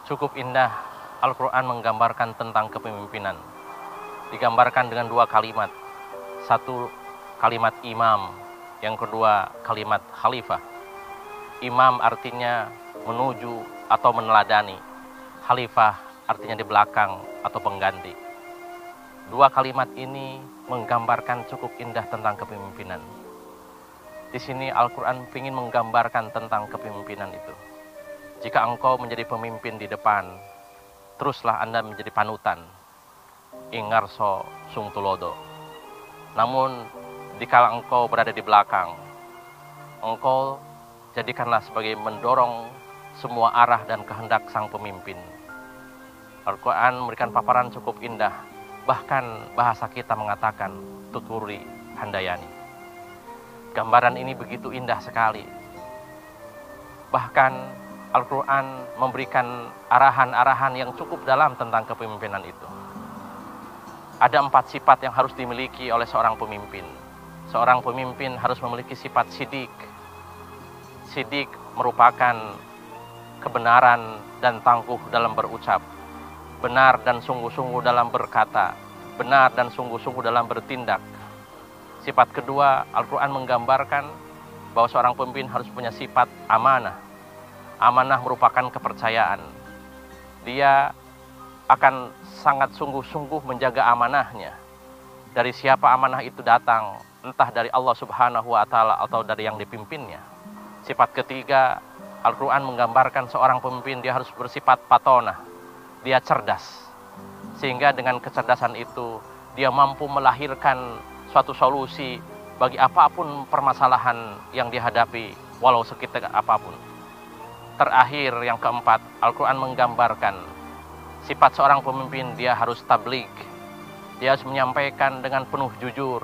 Cukup indah Al-Quran menggambarkan tentang kepemimpinan. Digambarkan dengan dua kalimat. Satu kalimat imam, yang kedua kalimat khalifah. Imam artinya menuju atau meneladani. Khalifah artinya di belakang atau pengganti. Dua kalimat ini menggambarkan cukup indah tentang kepemimpinan. Di sini Al-Quran ingin menggambarkan tentang kepemimpinan itu. Jika engkau menjadi pemimpin di depan, teruslah Anda menjadi panutan. Ingarso sung tulodo. Namun, dikala engkau berada di belakang, engkau jadikanlah sebagai mendorong semua arah dan kehendak sang pemimpin. Al-Quran memberikan paparan cukup indah. Bahkan bahasa kita mengatakan tuturi handayani. Gambaran ini begitu indah sekali. Bahkan Al-Quran memberikan arahan-arahan yang cukup dalam tentang kepemimpinan itu. Ada 4 sifat yang harus dimiliki oleh seorang pemimpin. Seorang pemimpin harus memiliki sifat sidik. Sidik merupakan kebenaran dan tangguh dalam berucap. Benar dan sungguh-sungguh dalam berkata. Benar dan sungguh-sungguh dalam bertindak. Sifat kedua, Al-Quran menggambarkan bahwa seorang pemimpin harus punya sifat amanah. Amanah merupakan kepercayaan. Dia akan sangat sungguh-sungguh menjaga amanahnya. Dari siapa amanah itu datang, entah dari Allah Subhanahu wa Ta'ala atau dari yang dipimpinnya. Sifat ketiga, Al-Quran menggambarkan seorang pemimpin dia harus bersifat patonah. Dia cerdas. Sehingga dengan kecerdasan itu, dia mampu melahirkan suatu solusi bagi apapun permasalahan yang dihadapi, walau sekitar apapun. Terakhir, yang keempat, Al-Quran menggambarkan sifat seorang pemimpin, dia harus tabligh. Dia harus menyampaikan dengan penuh jujur.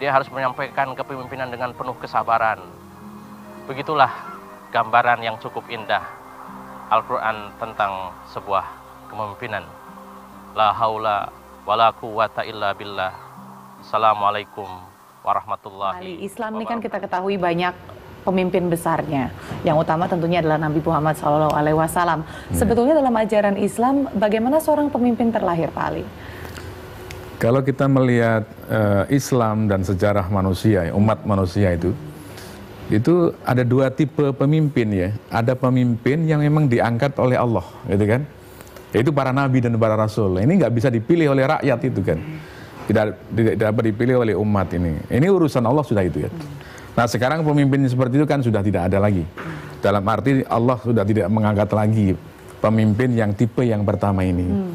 Dia harus menyampaikan kepemimpinan dengan penuh kesabaran. Begitulah gambaran yang cukup indah Al-Quran tentang sebuah kepemimpinan. La haula wa la quwata illa billah. Assalamualaikum warahmatullahi wabarakatuh. Islam ini kan kita ketahui banyak pemimpin besarnya. Yang utama tentunya adalah Nabi Muhammad SAW. Sebetulnya dalam ajaran Islam, bagaimana seorang pemimpin terlahir, Pak Ali? Kalau kita melihat Islam dan sejarah manusia, umat manusia itu ada 2 tipe pemimpin ya. Ada pemimpin yang memang diangkat oleh Allah, gitu kan? Yaitu para nabi dan para rasul. Ini nggak bisa dipilih oleh rakyat itu kan. Tidak dapat dipilih oleh umat ini. Ini urusan Allah sudah itu ya. Nah sekarang pemimpin seperti itu kan sudah tidak ada lagi. Dalam arti Allah sudah tidak mengangkat lagi pemimpin yang tipe yang pertama ini.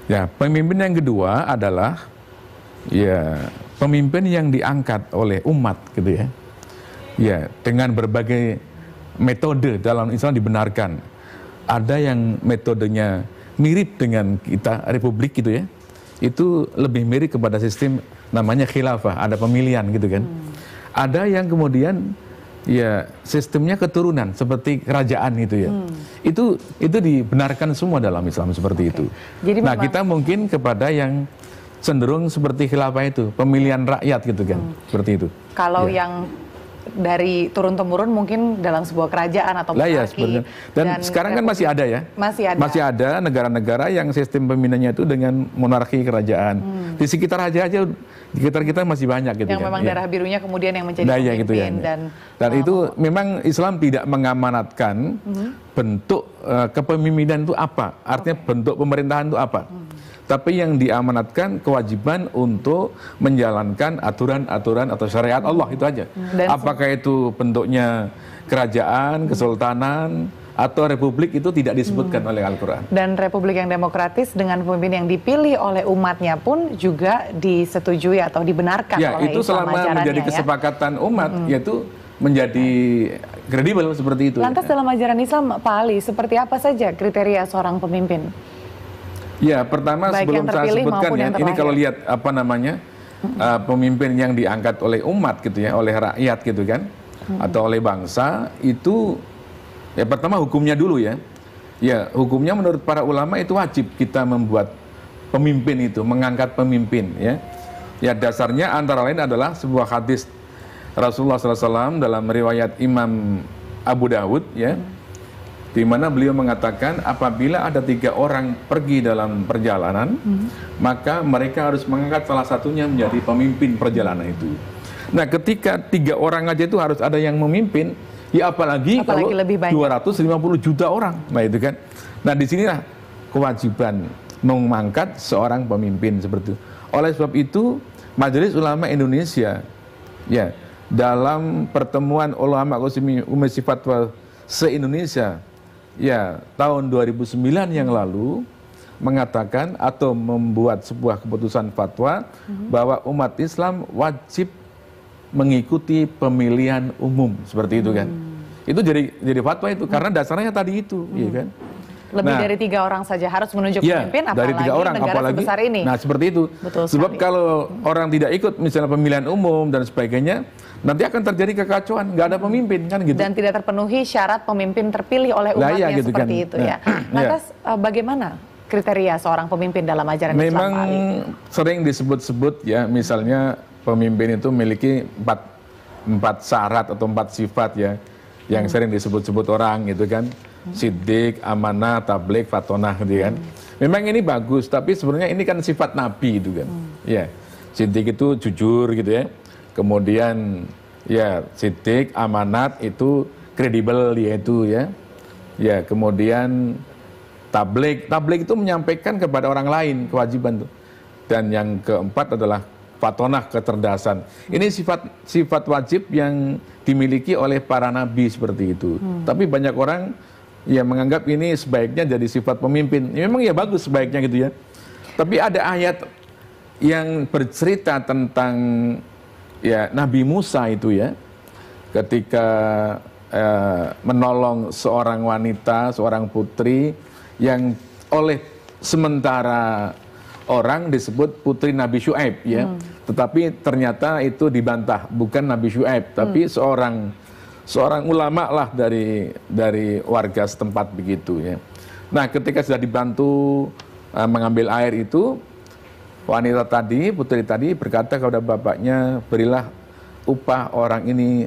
Ya, pemimpin yang kedua adalah ya pemimpin yang diangkat oleh umat gitu ya. Ya, dengan berbagai metode dalam Islam dibenarkan. Ada yang metodenya mirip dengan kita republik gitu ya. Itu lebih mirip kepada sistem namanya khilafah, ada pemilihan gitu kan. Ada yang kemudian ya sistemnya keturunan seperti kerajaan gitu ya. Itu dibenarkan semua dalam Islam seperti itu. Jadi nah, kita mungkin kepada yang cenderung seperti khilafah itu, pemilihan rakyat gitu kan. Seperti itu. Kalau yang dari turun-temurun mungkin dalam sebuah kerajaan atau monarki. Dan sekarang kan masih ada ya. Masih ada negara-negara yang sistem pemimpinannya itu dengan monarki kerajaan. Di sekitar aja di sekitar kita masih banyak gitu yang kan. memang darah birunya kemudian yang menjadi pemimpin gitu ya. Dan itu memang Islam tidak mengamanatkan bentuk kepemimpinan itu apa. Artinya bentuk pemerintahan itu apa. Tapi yang diamanatkan kewajiban untuk menjalankan aturan-aturan atau syariat Allah itu aja. Apakah itu bentuknya kerajaan, kesultanan, atau republik itu tidak disebutkan oleh Al-Quran. Dan republik yang demokratis dengan pemimpin yang dipilih oleh umatnya pun juga disetujui atau dibenarkan ya, oleh itu Islam selama menjadi kesepakatan umat, yaitu menjadi kredibel seperti itu. Lantas dalam ajaran Islam, Pak Ali, seperti apa saja kriteria seorang pemimpin? Ya, pertama baik sebelum saya sebutkan ya, ini kalau lihat apa namanya pemimpin yang diangkat oleh umat gitu ya, oleh rakyat gitu kan, atau oleh bangsa itu ya pertama hukumnya dulu ya. Ya, hukumnya menurut para ulama itu wajib kita membuat pemimpin itu, mengangkat pemimpin ya. Ya dasarnya antara lain adalah sebuah hadis Rasulullah SAW dalam riwayat Imam Abu Dawud ya. di mana beliau mengatakan apabila ada 3 orang pergi dalam perjalanan, maka mereka harus mengangkat salah satunya menjadi pemimpin perjalanan itu. Nah, ketika 3 orang aja itu harus ada yang memimpin, ya apalagi kalau lebih banyak. 250 juta orang. Nah, itu kan. Nah, disinilah kewajiban mengangkat seorang pemimpin seperti itu. Oleh sebab itu, Majelis Ulama Indonesia ya dalam pertemuan ulama Komisi Fatwa se-Indonesia ya tahun 2009 yang lalu mengatakan atau membuat sebuah keputusan fatwa bahwa umat Islam wajib mengikuti pemilihan umum seperti itu kan. Itu jadi fatwa itu karena dasarnya tadi itu, ya kan. Lebih dari 3 orang saja harus menunjuk pemimpin, dari 3 orang, negara sebesar ini. Nah, seperti itu. Betul Sebab sekali. kalau orang tidak ikut misalnya pemilihan umum dan sebagainya, nanti akan terjadi kekacauan, nggak ada pemimpin kan gitu. Dan tidak terpenuhi syarat pemimpin terpilih oleh umatnya gitu seperti kan. itu ya. Lantas bagaimana kriteria seorang pemimpin dalam ajaran Islam, Memang Pak Ali? sering disebut-sebut ya, misalnya pemimpin itu memiliki 4 syarat atau 4 sifat ya, yang sering disebut-sebut orang gitu kan. Siddiq, amanah, tabligh, fatonah gitu kan. Memang ini bagus, tapi sebenarnya ini kan sifat Nabi itu kan. Ya, Siddiq itu jujur gitu ya. Kemudian ya siddiq, amanat itu kredibel dia itu ya. Ya, kemudian tabligh itu menyampaikan kepada orang lain kewajiban tuh. Dan yang keempat adalah fatonah, kecerdasan. Ini sifat wajib yang dimiliki oleh para nabi seperti itu. Tapi banyak orang ya menganggap ini sebaiknya jadi sifat pemimpin. Ya, memang ya bagus sebaiknya gitu ya. Tapi ada ayat yang bercerita tentang ya Nabi Musa itu ya, ketika menolong seorang wanita, seorang putri yang oleh sementara orang disebut putri Nabi Syuaib ya, tetapi ternyata itu dibantah, bukan Nabi Syuaib, tapi seorang ulama lah dari warga setempat begitu ya. Nah, ketika sudah dibantu mengambil air itu, wanita tadi, putri tadi berkata kepada bapaknya, berilah upah orang ini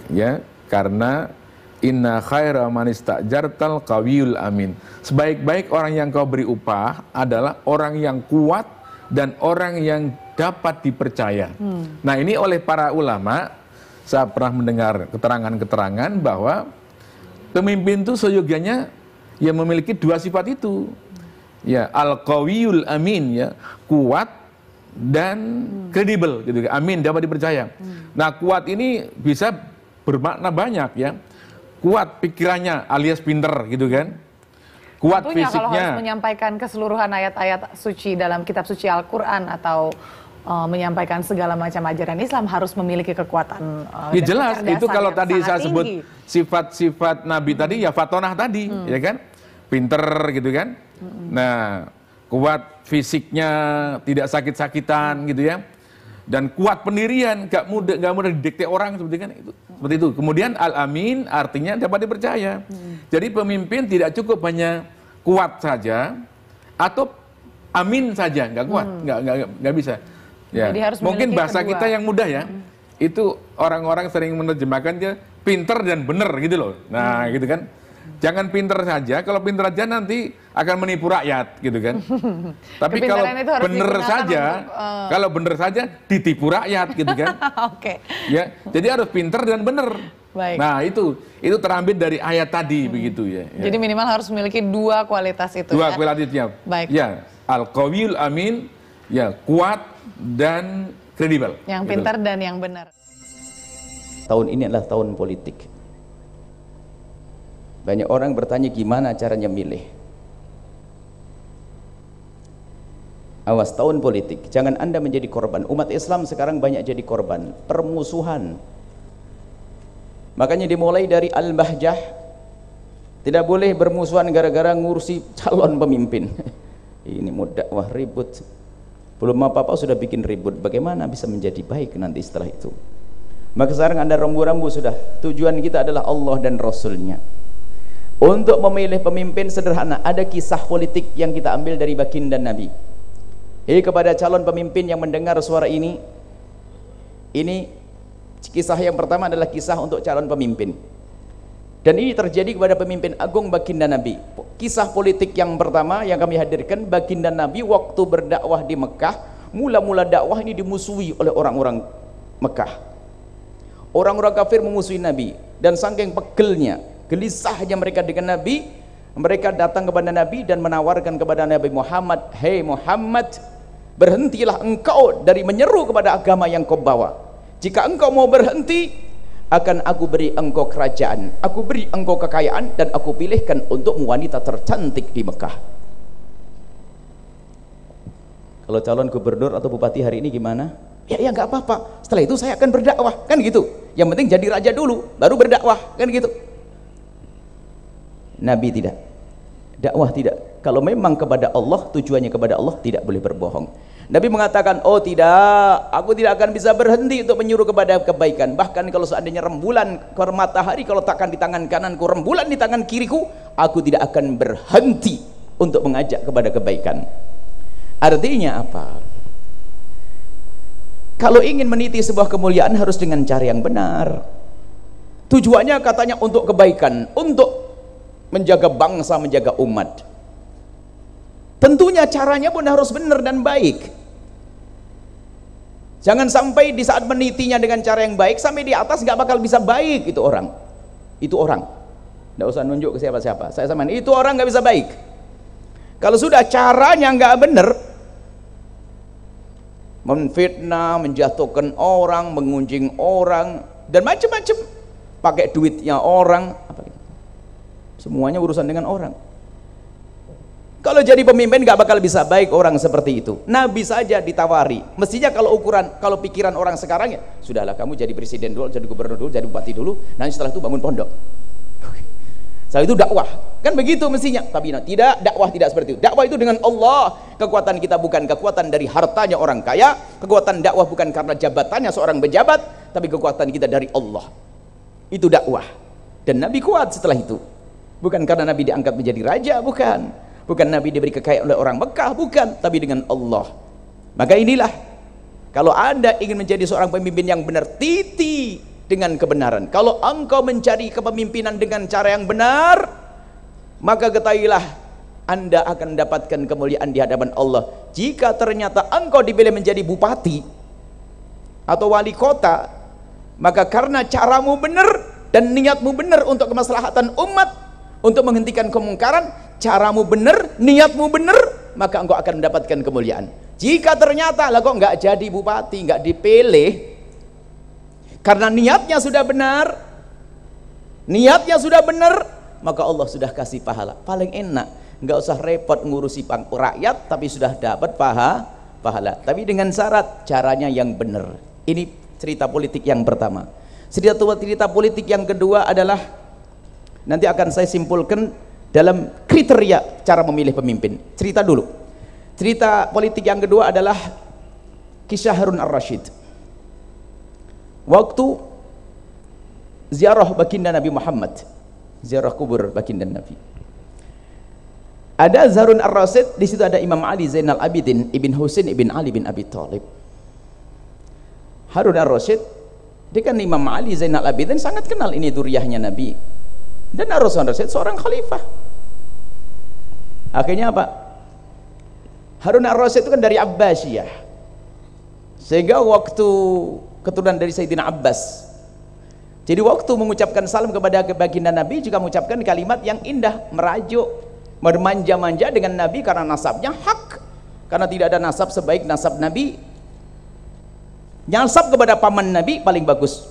ya, karena inna khaira man istajartal qawiyul amin. Sebaik-baik orang yang kau beri upah adalah orang yang kuat dan orang yang dapat dipercaya. Nah, ini oleh para ulama, saya pernah mendengar keterangan-keterangan bahwa pemimpin itu seyogianya yang memiliki 2 sifat itu. Ya, al-qawiyul amin ya, kuat dan kredibel gitu. Amin, dapat dipercaya. Nah, kuat ini bisa bermakna banyak ya. Kuat pikirannya alias pinter gitu kan. Kuat Tentunya fisiknya. kalau harus menyampaikan keseluruhan ayat-ayat suci dalam kitab suci Al-Qur'an atau menyampaikan segala macam ajaran Islam harus memiliki kekuatan Ya jelas, itu kalau tadi saya sebut tinggi. sifat-sifat Nabi tadi ya fatonah tadi, ya kan? Pinter gitu kan. Nah, kuat fisiknya, tidak sakit-sakitan gitu ya. Dan kuat pendirian, gak mudah didikte orang seperti kan itu. Seperti itu. Kemudian al-amin artinya dapat dipercaya. Jadi pemimpin tidak cukup hanya kuat saja atau amin saja, nggak kuat, nggak bisa. Ya. Jadi harus Mungkin bahasa kedua. kita yang mudah ya, itu orang-orang sering menerjemahkan dia pinter dan benar gitu loh. Nah gitu kan, jangan pinter saja, kalau pinter aja nanti akan menipu rakyat gitu kan. Tapi kalau Kepintaran itu harus benar digunakan saja, untuk, kalau benar saja ditipu rakyat gitu kan. Oke. Ya, jadi harus pinter dan benar. Baik. Nah itu terambil dari ayat tadi begitu ya. Jadi minimal harus memiliki 2 kualitas itu. 2 kualitasnya. Baik. Ya, al-qawiyul amin, ya kuat dan kredibel. Yang Gitu. pintar dan yang benar. Tahun ini adalah tahun politik. Banyak orang bertanya gimana caranya milih. Awas, tahun politik. Jangan Anda menjadi korban. Umat Islam sekarang banyak jadi korban permusuhan. Makanya dimulai dari Al-Bahjah. Tidak boleh bermusuhan gara-gara ngurusi calon pemimpin. Ini mudah, wah ribut. Belum apa-apa sudah bikin ribut. Bagaimana bisa menjadi baik nanti setelah itu? Maka sekarang Anda rambu-rambu sudah. Tujuan kita adalah Allah dan Rasulnya. Untuk memilih pemimpin sederhana. Ada kisah politik yang kita ambil dari baginda Nabi. Kepada calon pemimpin yang mendengar suara ini kisah yang pertama adalah kisah untuk calon pemimpin. Dan ini terjadi kepada pemimpin agung baginda Nabi. Kisah politik yang pertama yang kami hadirkan, baginda Nabi waktu berdakwah di Mekah, mula-mula dakwah ini dimusuhi oleh orang-orang Mekah. Orang-orang kafir memusuhi Nabi, dan saking pegelnya, gelisahnya mereka dengan Nabi, mereka datang kepada Nabi dan menawarkan kepada Nabi Muhammad, "Hei Muhammad, berhentilah engkau dari menyeru kepada agama yang kau bawa. Jika engkau mau berhenti, akan aku beri engkau kerajaan, aku beri engkau kekayaan, dan aku pilihkan untuk wanita tercantik di Mekah." Kalau calon gubernur atau bupati hari ini gimana? Ya nggak apa-apa, setelah itu saya akan berdakwah, kan gitu. Yang penting jadi raja dulu, baru berdakwah, kan gitu. Nabi tidak, dakwah tidak. Kalau memang kepada Allah, tujuannya kepada Allah, tidak boleh berbohong. Nabi mengatakan, "Oh tidak, aku tidak akan bisa berhenti untuk menyuruh kepada kebaikan. Bahkan kalau seandainya rembulan ke matahari kalau takkan di tangan kananku, rembulan di tangan kiriku, aku tidak akan berhenti untuk mengajak kepada kebaikan." Artinya apa? Kalau ingin meniti sebuah kemuliaan harus dengan cara yang benar. Tujuannya katanya untuk kebaikan, untuk menjaga bangsa, menjaga umat. Tentunya caranya pun harus benar dan baik. Jangan sampai di saat menitinya dengan cara yang baik, sampai di atas nggak bakal bisa baik itu orang. Itu orang. Nggak usah nunjuk ke siapa-siapa. Saya samain, itu orang nggak bisa baik. Kalau sudah caranya nggak benar, menfitnah, menjatuhkan orang, mengunjing orang, dan macam-macam, pakai duitnya orang, semuanya urusan dengan orang. Kalau jadi pemimpin gak bakal bisa baik orang seperti itu. Nabi saja ditawari. Mestinya kalau pikiran orang sekarang, ya sudahlah, kamu jadi presiden dulu, jadi gubernur dulu, jadi bupati dulu, nanti setelah itu bangun pondok. Setelah itu dakwah. Kan begitu mestinya. Tapi tidak, dakwah tidak seperti itu. Dakwah itu dengan Allah. Kekuatan kita bukan kekuatan dari hartanya orang kaya. Kekuatan dakwah bukan karena jabatannya seorang pejabat, tapi kekuatan kita dari Allah. Itu dakwah. Dan Nabi kuat setelah itu. Bukan karena Nabi diangkat menjadi raja, bukan. Bukan Nabi diberi kekayaan oleh orang Mekah, bukan, tapi dengan Allah. Maka inilah, kalau Anda ingin menjadi seorang pemimpin yang benar, titi dengan kebenaran. Kalau engkau mencari kepemimpinan dengan cara yang benar, maka ketahuilah Anda akan mendapatkan kemuliaan di hadapan Allah. Jika ternyata engkau dipilih menjadi bupati atau wali kota, maka karena caramu benar dan niatmu benar untuk kemaslahatan umat, untuk menghentikan kemungkaran, caramu benar, niatmu benar, maka engkau akan mendapatkan kemuliaan. Jika ternyata lah kok nggak jadi bupati, nggak dipilih, karena niatnya sudah benar, maka Allah sudah kasih pahala. Paling enak, nggak usah repot ngurusi rakyat, tapi sudah dapat pahala. Tapi dengan syarat caranya yang benar. Ini cerita politik yang pertama. Cerita politik yang kedua adalah, nanti akan saya simpulkan dalam kriteria cara memilih pemimpin. Cerita dulu. Cerita politik yang kedua adalah kisah Harun ar-Rasyid. Waktu ziarah baginda Nabi Muhammad, ziarah kubur baginda Nabi, ada Harun ar-Rasyid, di situ ada Imam Ali Zainal Abidin ibn Husain ibn Ali bin Abi Thalib. Harun ar-Rasyid, dia kan Imam Ali Zainal Abidin sangat kenal ini duriahnya Nabi. Dan Harun ar-Rasyid seorang khalifah. Akhirnya apa? Harun ar-Rasyid itu kan dari Abbasiyah, sehingga waktu keturunan dari Sayyidina Abbas. Jadi waktu mengucapkan salam kepada baginda Nabi juga mengucapkan kalimat yang indah, merajuk, bermanja-manja dengan Nabi karena nasabnya hak. Karena tidak ada nasab sebaik nasab Nabi. Nasab kepada paman Nabi paling bagus.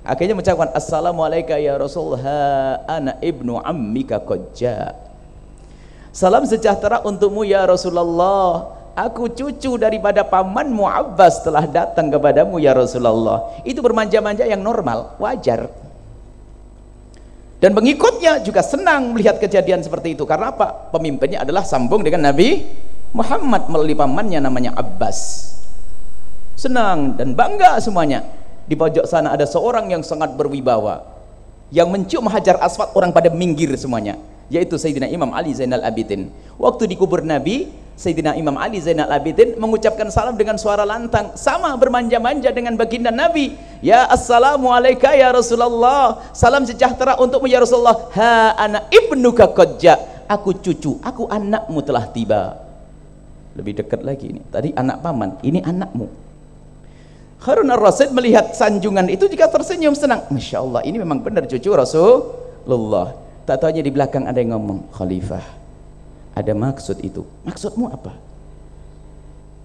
Akhirnya mengucapkan, "Assalamualaikum ya Rasulullah, ana ibnu ammika qad jaa." Salam sejahtera untukmu ya Rasulullah, aku cucu daripada pamanmu Abbas telah datang kepadamu ya Rasulullah. Itu bermanja-manja yang normal, wajar. Dan pengikutnya juga senang melihat kejadian seperti itu. Karena apa? Pemimpinnya adalah sambung dengan Nabi Muhammad melalui pamannya namanya Abbas. Senang dan bangga semuanya. Di pojok sana ada seorang yang sangat berwibawa, yang mencium hajar aswad, orang pada minggir semuanya, yaitu Sayyidina Imam Ali Zainal Abidin. Waktu dikubur Nabi, Sayyidina Imam Ali Zainal Abidin mengucapkan salam dengan suara lantang, sama bermanja-manja dengan baginda Nabi. Ya assalamu alayka ya Rasulullah, salam sejahtera untukmu ya Rasulullah. Ha ana ibnuka qad ja, aku cucu, aku anakmu telah tiba. Lebih dekat lagi ini, tadi anak paman, ini anakmu. Harun ar-Rasyid melihat sanjungan itu juga tersenyum senang. Masya Allah, ini memang benar cucu Rasulullah. Tak tahunya di belakang ada yang ngomong, Khalifah, ada maksud itu. Maksudmu apa?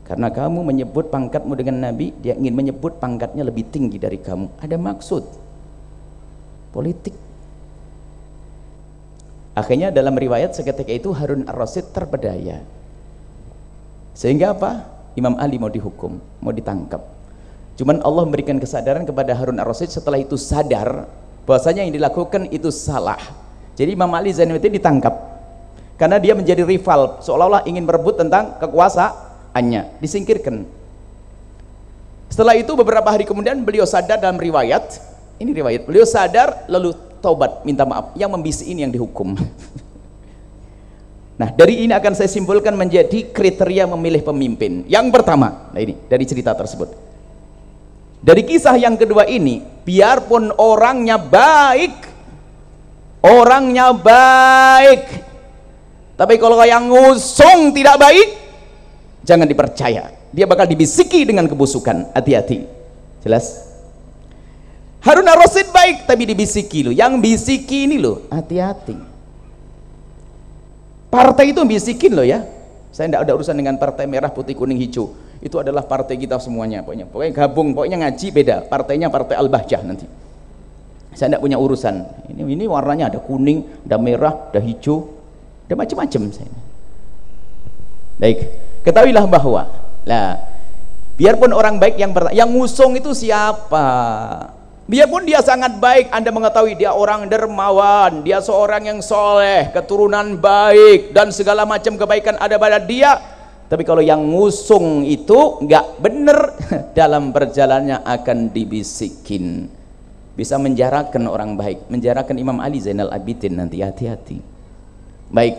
Karena kamu menyebut pangkatmu dengan Nabi, dia ingin menyebut pangkatnya lebih tinggi dari kamu. Ada maksud politik. Akhirnya dalam riwayat seketika itu Harun ar-Rasyid terpedaya. Sehingga apa? Imam Ali mau dihukum, mau ditangkap. Cuman Allah memberikan kesadaran kepada Harun ar-Rasyid setelah itu sadar bahwasanya yang dilakukan itu salah. Jadi Imam Ali Zainal Abidin ditangkap karena dia menjadi rival, seolah-olah ingin merebut tentang kekuasaannya, disingkirkan. Setelah itu beberapa hari kemudian beliau sadar, dalam riwayat, ini riwayat, beliau sadar lalu taubat, minta maaf. Yang membisik ini yang dihukum. Nah, dari ini akan saya simpulkan menjadi kriteria memilih pemimpin. Yang pertama, nah ini dari cerita tersebut. Dari kisah yang kedua ini, biarpun orangnya baik, tapi kalau yang ngusung tidak baik, jangan dipercaya. Dia bakal dibisiki dengan kebusukan. Hati-hati. Jelas? Harun ar-Rasyid baik, tapi dibisiki loh. Yang bisiki ini loh, hati-hati. Partai itu bisikin loh ya. Saya tidak ada urusan dengan partai merah, putih, kuning, hijau. Itu adalah partai kita semuanya. Pokoknya gabung, pokoknya ngaji beda. Partainya partai Al-Bahjah nanti. Saya tidak punya urusan. Ini warnanya ada kuning, ada merah, ada hijau, ada macam-macam. Baik, ketahuilah bahwa biarpun orang baik yang ngusung itu siapa? Biarpun dia sangat baik, Anda mengetahui dia orang dermawan, dia seorang yang soleh, keturunan baik, dan segala macam kebaikan ada pada dia, tapi kalau yang ngusung itu nggak bener, dalam perjalanannya akan dibisikin, bisa menjarakan orang baik, menjarakan Imam Ali Zainal Abidin nanti. Hati-hati. Baik,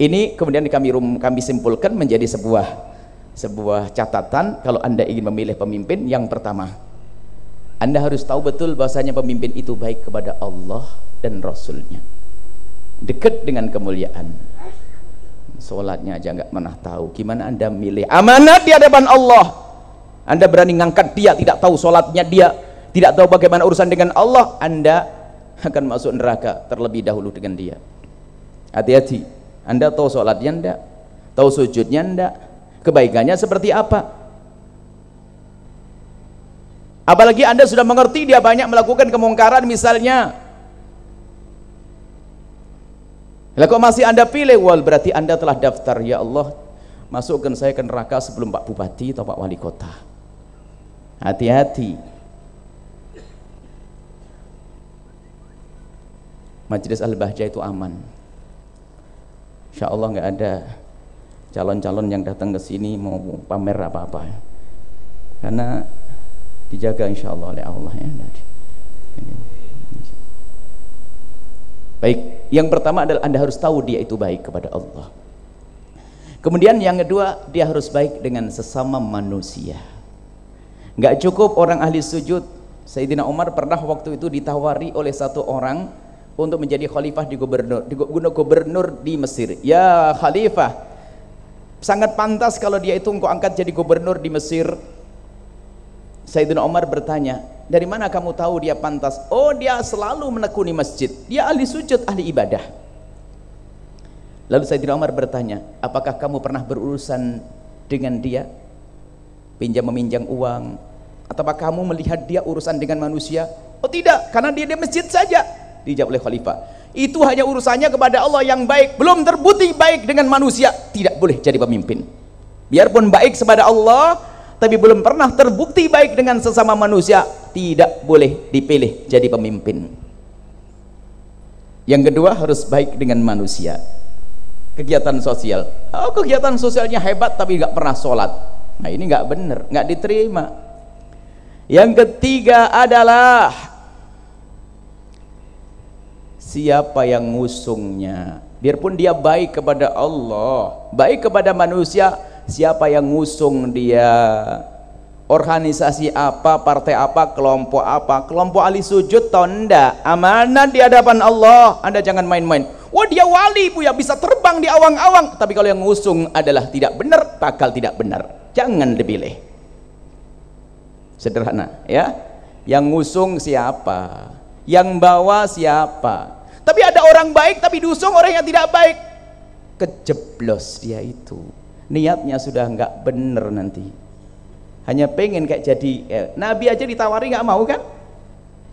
ini kemudian kami simpulkan menjadi sebuah catatan kalau Anda ingin memilih pemimpin. Yang pertama, Anda harus tahu betul bahwasanya pemimpin itu baik kepada Allah dan Rasulnya, dekat dengan kemuliaan. Sholatnya aja nggak pernah tahu, gimana Anda milih amanat di hadapan Allah? Anda berani ngangkat dia, tidak tahu sholatnya dia, tidak tahu bagaimana urusan dengan Allah, Anda akan masuk neraka terlebih dahulu dengan dia. Hati-hati. Anda tahu sholatnya enggak, tahu sujudnya enggak, kebaikannya seperti apa? Apalagi Anda sudah mengerti dia banyak melakukan kemungkaran misalnya. Lah kok masih Anda pilih? Wal, berarti Anda telah daftar, ya Allah, masukkan saya ke neraka sebelum Pak Bupati atau Pak Wali Kota. Hati-hati. Majelis Al-Bahjah itu aman. Insya Allah nggak ada calon-calon yang datang ke sini mau pamer apa-apa, karena dijaga insya Allah oleh Allah ya. Baik, yang pertama adalah Anda harus tahu dia itu baik kepada Allah. Kemudian yang kedua, dia harus baik dengan sesama manusia. Nggak cukup orang ahli sujud. Sayyidina Umar pernah waktu itu ditawari oleh satu orang untuk menjadi khalifah di gubernur di Mesir. Ya khalifah, sangat pantas kalau dia itu engkau angkat jadi gubernur di Mesir. Sayyidina Umar bertanya, dari mana kamu tahu dia pantas? Oh, dia selalu menekuni masjid, dia ahli sujud, ahli ibadah. Lalu Sayyidina Umar bertanya, apakah kamu pernah berurusan dengan dia, pinjam meminjam uang, ataukah kamu melihat dia urusan dengan manusia? Oh tidak, karena dia di masjid saja. Dijawab oleh khalifah, itu hanya urusannya kepada Allah yang baik, belum terbukti baik dengan manusia, tidak boleh jadi pemimpin. Biarpun baik kepada Allah, tapi belum pernah terbukti baik dengan sesama manusia, tidak boleh dipilih jadi pemimpin. Yang kedua, harus baik dengan manusia. Kegiatan sosial, oh kegiatan sosialnya hebat tapi nggak pernah sholat, nah ini nggak benar, nggak diterima. Yang ketiga adalah siapa yang ngusungnya Biarpun dia baik kepada Allah, baik kepada manusia, siapa yang ngusung dia, organisasi apa, partai apa, kelompok ahli sujud atau enggak, amanat di hadapan Allah. Anda jangan main-main. Wah, dia wali bu ya, bisa terbang di awang-awang, tapi kalau yang ngusung adalah tidak benar, bakal tidak benar. Jangan dipilih. Sederhana ya. Yang ngusung siapa, yang bawa siapa. Tapi ada orang baik tapi diusung orang yang tidak baik, kejeblos dia itu, niatnya sudah nggak bener nanti. Hanya pengen kayak jadi Nabi aja ditawari nggak mau kan?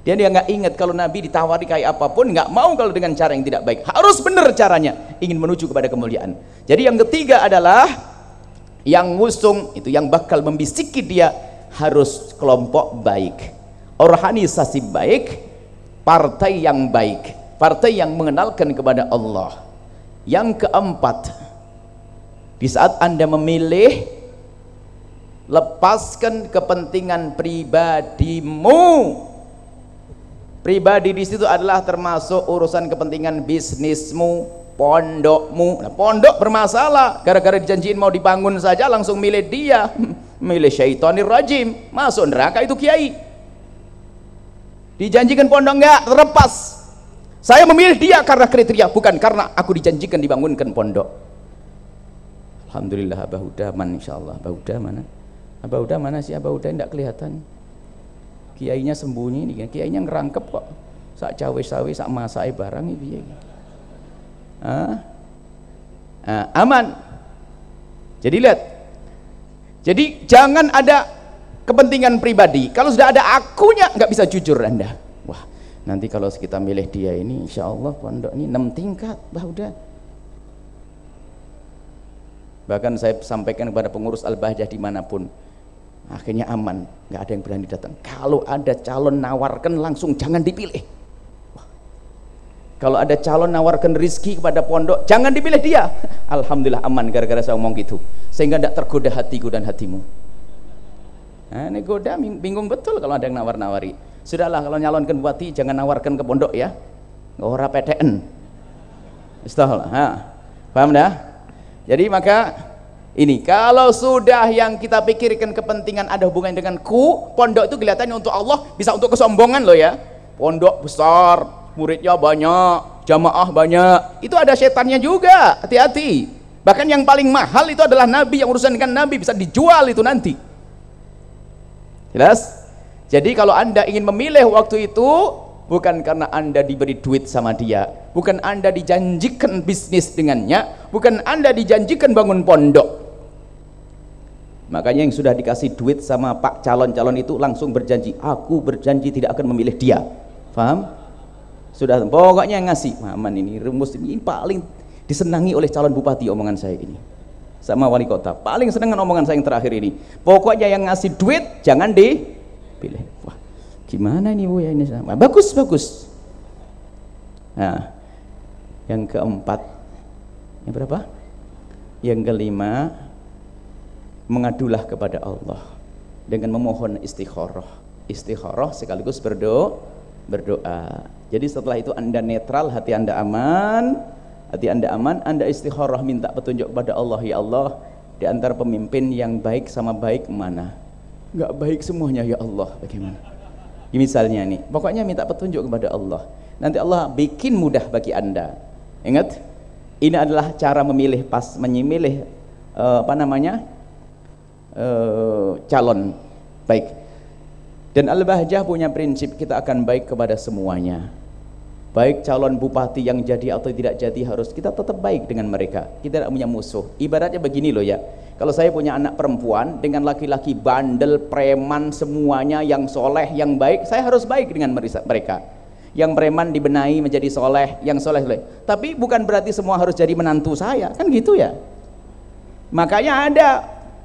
Dia nggak ingat kalau Nabi ditawari kayak apapun nggak mau kalau dengan cara yang tidak baik. Harus benar caranya, ingin menuju kepada kemuliaan. Jadi yang ketiga adalah yang ngusung itu, yang bakal membisiki dia harus kelompok baik, organisasi baik, partai yang baik, partai yang mengenalkan kepada Allah. Yang keempat, di saat Anda memilih, lepaskan kepentingan pribadimu. Pribadi di situ adalah termasuk urusan kepentingan bisnismu, pondokmu. Nah, pondok bermasalah gara-gara dijanjiin mau dibangun saja langsung milih dia, milih syaitonir rajim, masuk neraka itu kiai. Dijanjikan pondok enggak, terlepas. Saya memilih dia karena kriteria, bukan karena aku dijanjikan dibangunkan pondok. Alhamdulillah Abah Huda man, insyaallah. Abah Huda mana? Abah Huda mana sih? Abah Huda enggak kelihatan. Kiainya sembunyi nih, kiainya ngerangkep kok. Sak cawe-cawe, sak masake barang iki. Aman. Jadi lihat. Jadi jangan ada kepentingan pribadi. Kalau sudah ada akunya nggak bisa jujur Anda. Wah, nanti kalau kita milih dia ini insya Allah pondok ini 6 tingkat Bah udah. Bahkan saya sampaikan kepada pengurus Al-Bahjah dimanapun, akhirnya aman, nggak ada yang berani datang. Kalau ada calon nawarkan langsung jangan dipilih. Wah. Kalau ada calon nawarkan rizki kepada pondok jangan dipilih dia. Alhamdulillah aman gara-gara saya ngomong gitu, sehingga tidak tergoda hatiku dan hatimu. Nah, ini goda bingung betul kalau ada yang nawar-nawari. Sudahlah, kalau nyalonkan bupati jangan nawarkan ke pondok ya, ora PTN. Istahlah, paham dah? Jadi maka ini kalau sudah yang kita pikirkan kepentingan ada hubungannya dengan pondok itu kelihatannya untuk Allah, bisa untuk kesombongan loh ya. Pondok besar, muridnya banyak, jamaah banyak, itu ada setannya juga, hati-hati. Bahkan yang paling mahal itu adalah Nabi, yang urusan dengan Nabi bisa dijual itu nanti. Jelas? Jadi kalau Anda ingin memilih waktu itu, bukan karena Anda diberi duit sama dia, bukan Anda dijanjikan bisnis dengannya, bukan Anda dijanjikan bangun pondok. Makanya yang sudah dikasih duit sama Pak calon-calon itu langsung berjanji, aku berjanji tidak akan memilih dia. Paham? Sudah, pokoknya yang ngasih. Aman, ini rumus ini paling disenangi oleh calon bupati omongan saya ini. Sama wali kota, paling senang omongan saya yang terakhir ini. Pokoknya yang ngasih duit jangan dipilih. Wah, gimana ini Bu ya ini? Bagus, bagus. Nah, yang keempat, yang berapa? Yang kelima, mengadulah kepada Allah dengan memohon istikharah. Istikharah sekaligus berdoa. Jadi setelah itu Anda netral, hati Anda aman. Hati Anda aman, Anda istikharah minta petunjuk kepada Allah. Ya Allah, di antara pemimpin yang baik sama baik mana? Enggak baik semuanya ya Allah, bagaimana? Misalnya nih, pokoknya minta petunjuk kepada Allah. Nanti Allah bikin mudah bagi Anda. Ingat, ini adalah cara memilih menyemilih calon baik. Dan Al-Bahjah punya prinsip kita akan baik kepada semuanya. Baik calon bupati yang jadi atau tidak jadi, harus kita tetap baik dengan mereka. Kita tidak punya musuh. Ibaratnya begini loh ya, kalau saya punya anak perempuan dengan laki-laki bandel, preman, semuanya yang soleh, yang baik, saya harus baik dengan mereka. Yang preman dibenahi menjadi soleh, yang soleh. Tapi bukan berarti semua harus jadi menantu saya, kan gitu ya. Makanya ada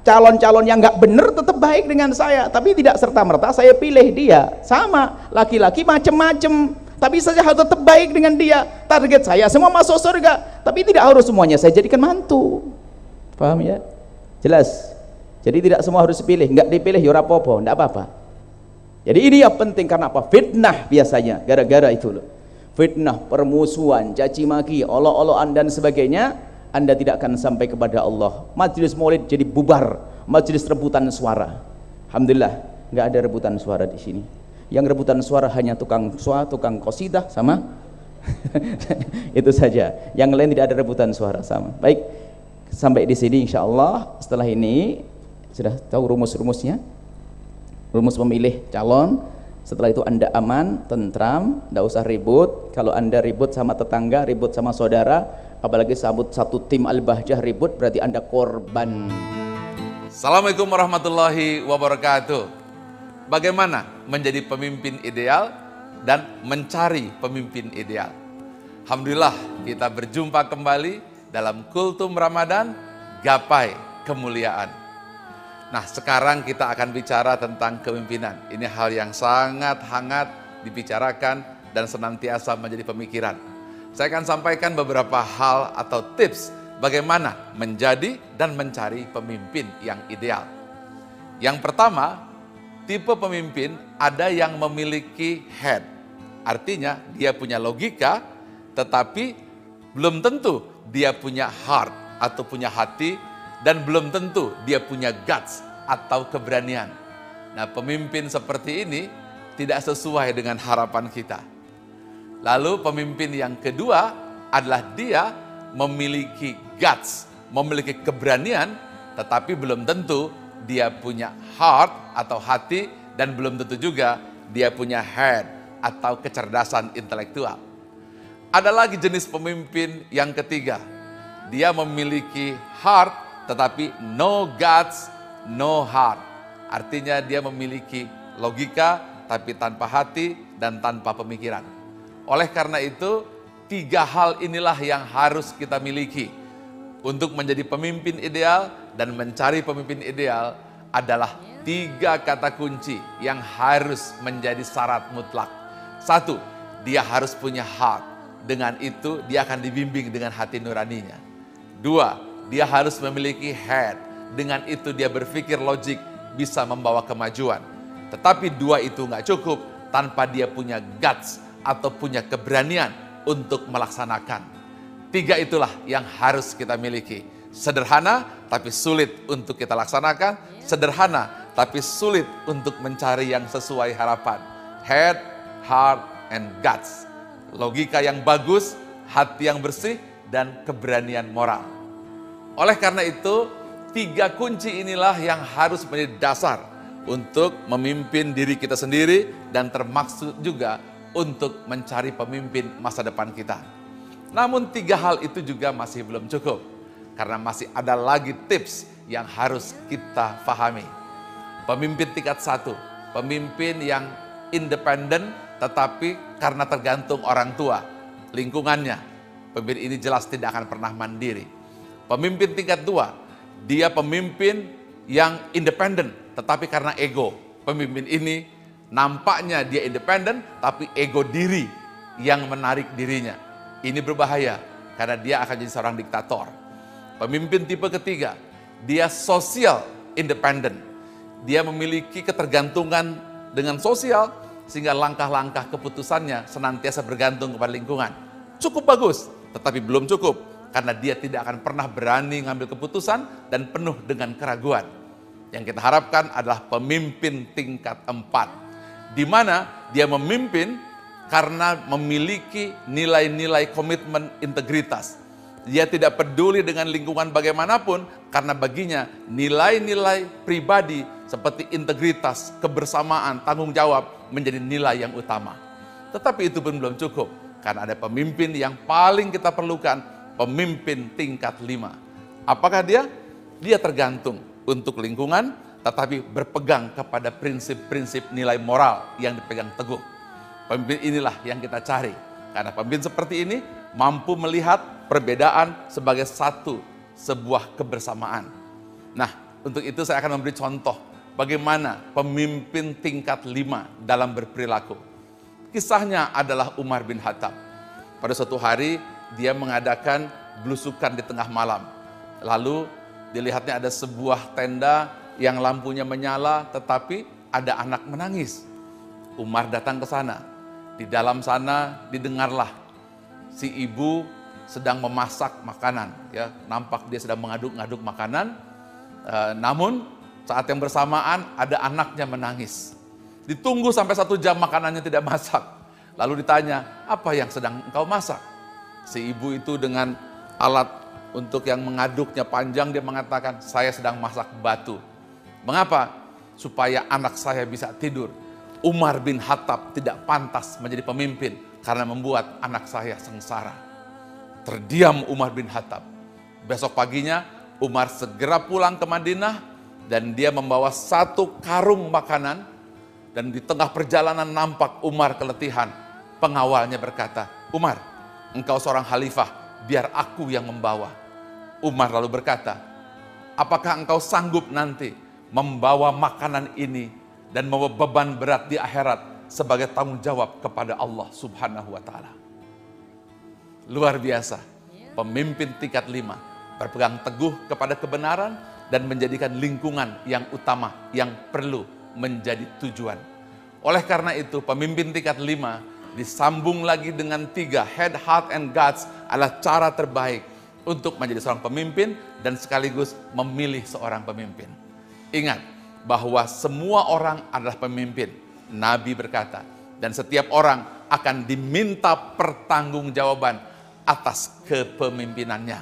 calon-calon yang nggak bener tetap baik dengan saya, tapi tidak serta-merta saya pilih dia. Sama, laki-laki macem-macem, tapi saya harus tetap baik dengan dia. Target saya semua masuk surga, tapi tidak harus semuanya saya jadikan mantu. Paham ya? Jelas? Jadi tidak semua harus dipilih, nggak dipilih ya ora apa-apa, nggak apa-apa. Jadi ini yang penting, karena apa? Fitnah biasanya, gara-gara itu loh. fitnah, permusuhan, caci maki, olok-olokan dan sebagainya, Anda tidak akan sampai kepada Allah. Majelis maulid jadi bubar, majelis rebutan suara. Alhamdulillah, nggak ada rebutan suara di sini. Yang rebutan suara hanya tukang suara, tukang qasidah sama itu saja. Yang lain tidak ada rebutan suara sama. Baik, sampai di sini insya Allah. Setelah ini sudah tahu rumus-rumusnya, rumus memilih calon. Setelah itu Anda aman, tentram, tidak usah ribut. Kalau Anda ribut sama tetangga, ribut sama saudara, apalagi sambut satu tim Al-Bahjah ribut, berarti Anda korban. Assalamualaikum warahmatullahi wabarakatuh. Bagaimana menjadi pemimpin ideal dan mencari pemimpin ideal? Alhamdulillah, kita berjumpa kembali dalam Kultum Ramadan, Gapai Kemuliaan. Nah, sekarang kita akan bicara tentang kepemimpinan. Ini hal yang sangat hangat dibicarakan dan senantiasa menjadi pemikiran. Saya akan sampaikan beberapa hal atau tips bagaimana menjadi dan mencari pemimpin yang ideal. Yang pertama, tipe pemimpin ada yang memiliki head. Artinya dia punya logika, tetapi belum tentu dia punya heart atau punya hati, dan belum tentu dia punya guts atau keberanian. Nah, pemimpin seperti ini tidak sesuai dengan harapan kita. Lalu pemimpin yang kedua adalah dia memiliki guts, memiliki keberanian, tetapi belum tentu dia punya heart atau hati, dan belum tentu juga dia punya head atau kecerdasan intelektual. Ada lagi jenis pemimpin yang ketiga. Dia memiliki heart tetapi no guts, no heart. Artinya dia memiliki logika tapi tanpa hati dan tanpa pemikiran. Oleh karena itu, 3 hal inilah yang harus kita miliki untuk menjadi pemimpin ideal dan mencari pemimpin ideal. Adalah 3 kata kunci yang harus menjadi syarat mutlak. 1, dia harus punya heart. Dengan itu dia akan dibimbing dengan hati nuraninya. 2, dia harus memiliki head. Dengan itu dia berpikir logik, bisa membawa kemajuan. Tetapi 2 itu nggak cukup tanpa dia punya guts atau punya keberanian untuk melaksanakan. 3 itulah yang harus kita miliki. Sederhana tapi sulit untuk kita laksanakan. Sederhana tapi sulit untuk mencari yang sesuai harapan. Head, heart, and guts. Logika yang bagus, hati yang bersih, dan keberanian moral. Oleh karena itu, 3 kunci inilah yang harus menjadi dasar untuk memimpin diri kita sendiri dan termaksud juga untuk mencari pemimpin masa depan kita. Namun 3 hal itu juga masih belum cukup, karena masih ada lagi tips yang harus kita pahami. Pemimpin tingkat 1, pemimpin yang independen tetapi karena tergantung orang tua, lingkungannya, pemimpin ini jelas tidak akan pernah mandiri. Pemimpin tingkat 2, dia pemimpin yang independen tetapi karena ego. Pemimpin ini nampaknya dia independen tapi ego diri yang menarik dirinya. Ini berbahaya karena dia akan jadi seorang diktator. Pemimpin tipe ketiga, dia social independent. Dia memiliki ketergantungan dengan sosial sehingga langkah-langkah keputusannya senantiasa bergantung kepada lingkungan. Cukup bagus, tetapi belum cukup karena dia tidak akan pernah berani mengambil keputusan dan penuh dengan keraguan. Yang kita harapkan adalah pemimpin tingkat 4, di mana dia memimpin karena memiliki nilai-nilai komitmen integritas. Dia tidak peduli dengan lingkungan bagaimanapun, karena baginya nilai-nilai pribadi seperti integritas, kebersamaan, tanggung jawab menjadi nilai yang utama. Tetapi itu pun belum cukup, karena ada pemimpin yang paling kita perlukan, pemimpin tingkat 5. Apakah dia? Dia tergantung untuk lingkungan, tetapi berpegang kepada prinsip-prinsip nilai moral yang dipegang teguh. Pemimpin inilah yang kita cari, karena pemimpin seperti ini mampu melihat perbedaan sebagai sebuah kebersamaan. Nah, untuk itu saya akan memberi contoh bagaimana pemimpin tingkat 5 dalam berperilaku. Kisahnya adalah Umar bin Khattab. Pada suatu hari dia mengadakan belusukan di tengah malam. Lalu dilihatnya ada sebuah tenda yang lampunya menyala, tetapi ada anak menangis. Umar datang ke sana. Di dalam sana didengarlah si ibu sedang memasak makanan, ya, nampak dia sedang mengaduk-ngaduk makanan. Namun saat yang bersamaan ada anaknya menangis. Ditunggu sampai 1 jam makanannya tidak masak. Lalu ditanya, apa yang sedang engkau masak? Si ibu itu dengan alat untuk yang mengaduknya panjang, dia mengatakan, saya sedang masak batu. Mengapa? Supaya anak saya bisa tidur. Umar bin Khattab tidak pantas menjadi pemimpin karena membuat anak saya sengsara. Terdiam Umar bin Khattab. Besok paginya Umar segera pulang ke Madinah dan dia membawa 1 karung makanan, dan di tengah perjalanan nampak Umar keletihan. Pengawalnya berkata, Umar, engkau seorang khalifah, biar aku yang membawa. Umar lalu berkata, apakah engkau sanggup nanti membawa makanan ini dan membawa beban berat di akhirat sebagai tanggung jawab kepada Allah Subhanahu wa Ta'ala? Luar biasa, pemimpin tingkat 5 berpegang teguh kepada kebenaran dan menjadikan lingkungan yang utama yang perlu menjadi tujuan. Oleh karena itu, pemimpin tingkat 5 disambung lagi dengan 3, head, heart, and guts adalah cara terbaik untuk menjadi seorang pemimpin dan sekaligus memilih seorang pemimpin. Ingat bahwa semua orang adalah pemimpin. Nabi berkata, dan setiap orang akan diminta pertanggungjawaban atas kepemimpinannya.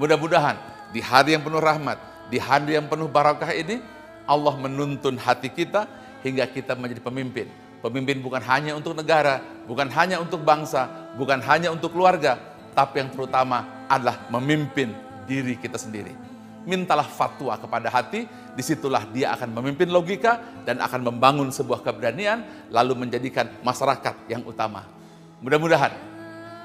Mudah-mudahan di hari yang penuh rahmat, di hari yang penuh barakah ini, Allah menuntun hati kita hingga kita menjadi pemimpin. Pemimpin bukan hanya untuk negara, bukan hanya untuk bangsa, bukan hanya untuk keluarga, tapi yang terutama adalah memimpin diri kita sendiri. Mintalah fatwa kepada hati, disitulah dia akan memimpin logika dan akan membangun sebuah keberanian, lalu menjadikan masyarakat yang utama. Mudah-mudahan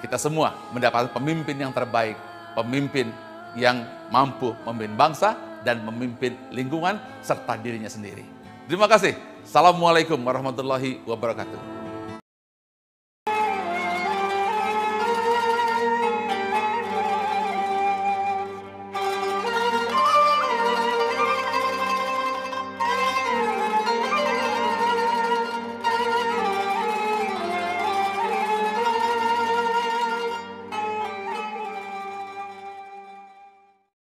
kita semua mendapatkan pemimpin yang terbaik, pemimpin yang mampu memimpin bangsa dan memimpin lingkungan serta dirinya sendiri. Terima kasih. Assalamualaikum warahmatullahi wabarakatuh.